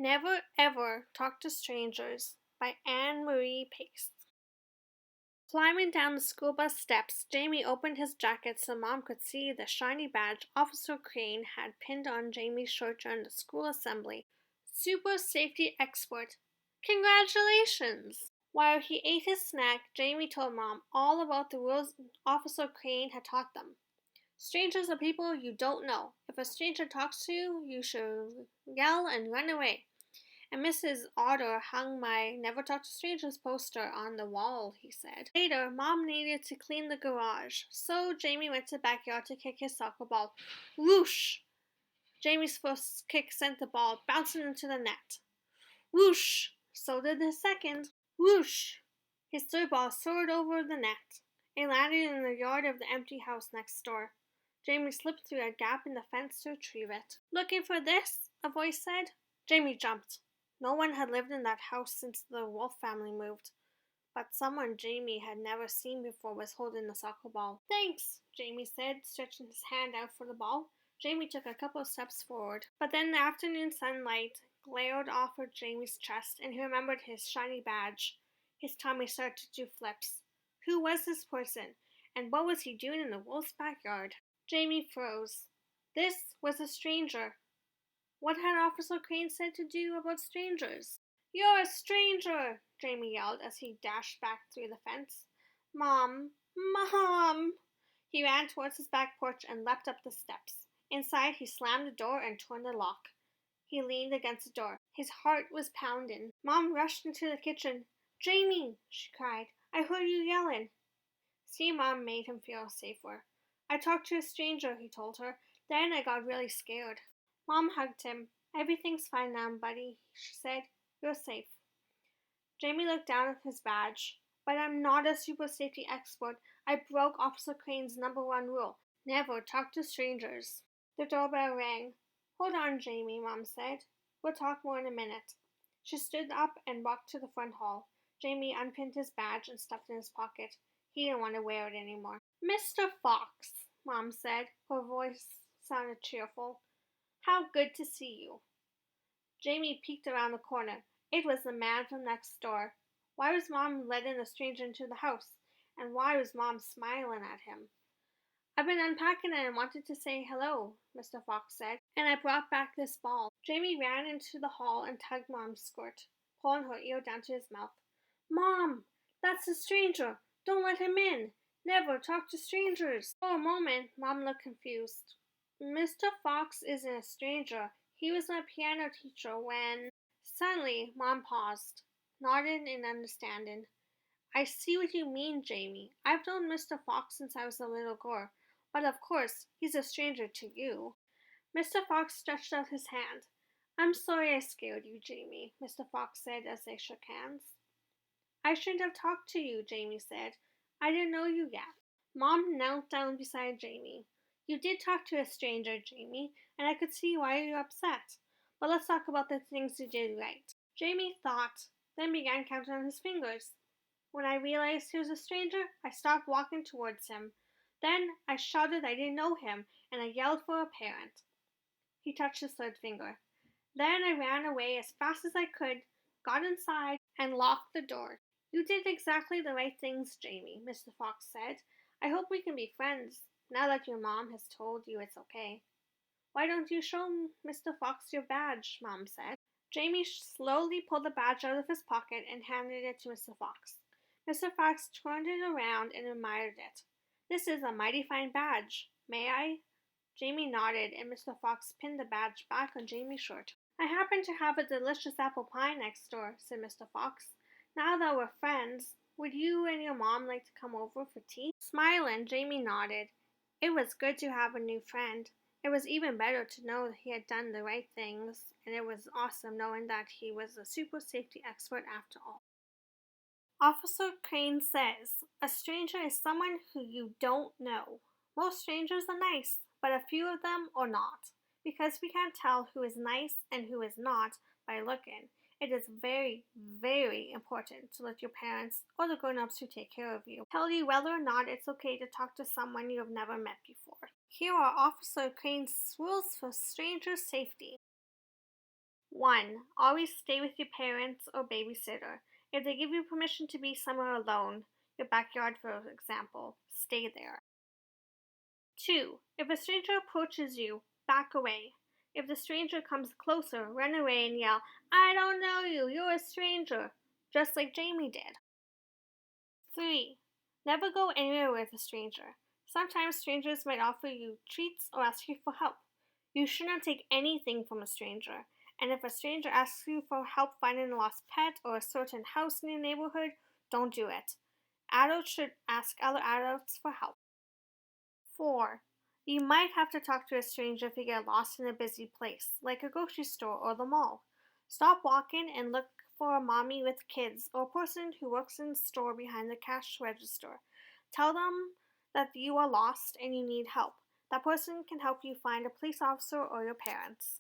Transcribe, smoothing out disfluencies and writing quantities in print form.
Never Ever Talk to Strangers by Anne Marie Pace. Climbing down the school bus steps, Jamie opened his jacket so Mom could see the shiny badge Officer Crane had pinned on Jamie's shirt during the school assembly. Super Safety Expert. Congratulations! While he ate his snack, Jamie told Mom all about the rules Officer Crane had taught them. Strangers are people you don't know. If a stranger talks to you, you should yell and run away. And Mrs. Otter hung my Never Talk to Strangers poster on the wall, he said. Later, Mom needed to clean the garage, so Jamie went to the backyard to kick his soccer ball. Whoosh! Jamie's first kick sent the ball bouncing into the net. Whoosh! So did his second. Whoosh! His third ball soared over the net. It landed in the yard of the empty house next door. Jamie slipped through a gap in the fence to retrieve it. Looking for this? A voice said. Jamie jumped. No one had lived in that house since the Wolf family moved, but someone Jamie had never seen before was holding the soccer ball. Thanks, Jamie said, stretching his hand out for the ball. Jamie took a couple of steps forward, but then the afternoon sunlight glared off of Jamie's chest, and he remembered his shiny badge. His tummy started to do flips. Who was this person, and what was he doing in the wolf's backyard? Jamie froze. This was a stranger. What had Officer Crane said to do about strangers? You're a stranger! Jamie yelled as he dashed back through the fence. Mom! Mom! He ran towards his back porch and leapt up the steps. Inside, he slammed the door and turned the lock. He leaned against the door. His heart was pounding. Mom rushed into the kitchen. Jamie! She cried. I heard you yelling. Seeing Mom made him feel safer. I talked to a stranger, he told her. Then I got really scared. Mom hugged him. Everything's fine now, buddy, she said. You're safe. Jamie looked down at his badge. But I'm not a super safety expert. I broke Officer Crane's #1 rule. Never talk to strangers. The doorbell rang. Hold on, Jamie, Mom said. We'll talk more in a minute. She stood up and walked to the front hall. Jamie unpinned his badge and stuffed it in his pocket. He didn't want to wear it anymore. Mr. Fox, Mom said. Her voice sounded cheerful. How good to see you. Jamie peeked around the corner. It was the man from next door. Why was Mom letting a stranger into the house? And why was Mom smiling at him? I've been unpacking and I wanted to say hello, Mr. Fox said, and I brought back this ball. Jamie ran into the hall and tugged Mom's skirt, pulling her ear down to his mouth. Mom, that's a stranger. Don't let him in. Never talk to strangers. For a moment, Mom looked confused. Mr. Fox isn't a stranger. He was my piano teacher when... Suddenly, Mom paused, nodded in understanding. I see what you mean, Jamie. I've known Mr. Fox since I was a little girl, but of course, he's a stranger to you. Mr. Fox stretched out his hand. I'm sorry I scared you, Jamie, Mr. Fox said as they shook hands. I shouldn't have talked to you, Jamie said. I didn't know you yet. Mom knelt down beside Jamie. You did talk to a stranger, Jamie, and I could see why you're upset. But let's talk about the things you did right. Jamie thought, then began counting on his fingers. When I realized he was a stranger, I stopped walking towards him. Then I shouted I didn't know him, and I yelled for a parent. He touched his third finger. Then I ran away as fast as I could, got inside, and locked the door. You did exactly the right things, Jamie, Mr. Fox said. I hope we can be friends, now that your mom has told you it's okay. Why don't you show Mr. Fox your badge, Mom said. Jamie slowly pulled the badge out of his pocket and handed it to Mr. Fox. Mr. Fox turned it around and admired it. This is a mighty fine badge. May I? Jamie nodded, and Mr. Fox pinned the badge back on Jamie's shirt. I happen to have a delicious apple pie next door, said Mr. Fox. Now that we're friends, would you and your mom like to come over for tea? Smiling, Jamie nodded. It was good to have a new friend. It was even better to know that he had done the right things, and it was awesome knowing that he was a super safety expert after all. Officer Crane says, a stranger is someone who you don't know. Most strangers are nice, but a few of them are not. Because we can't tell who is nice and who is not by looking, it is very, very important to let your parents or the grown-ups who take care of you tell you whether or not it's okay to talk to someone you have never met before. Here are Officer Crane's rules for stranger safety. 1. Always stay with your parents or babysitter. If they give you permission to be somewhere alone, your backyard for example, stay there. 2. If a stranger approaches you, back away. If the stranger comes closer, run away and yell, I don't know you, you're a stranger, just like Jamie did. 3. Never go anywhere with a stranger. Sometimes strangers might offer you treats or ask you for help. You should not take anything from a stranger, and if a stranger asks you for help finding a lost pet or a certain house in your neighborhood, don't do it. Adults should ask other adults for help. 4. You might have to talk to a stranger if you get lost in a busy place, like a grocery store or the mall. Stop walking and look for a mommy with kids or a person who works in the store behind the cash register. Tell them that you are lost and you need help. That person can help you find a police officer or your parents.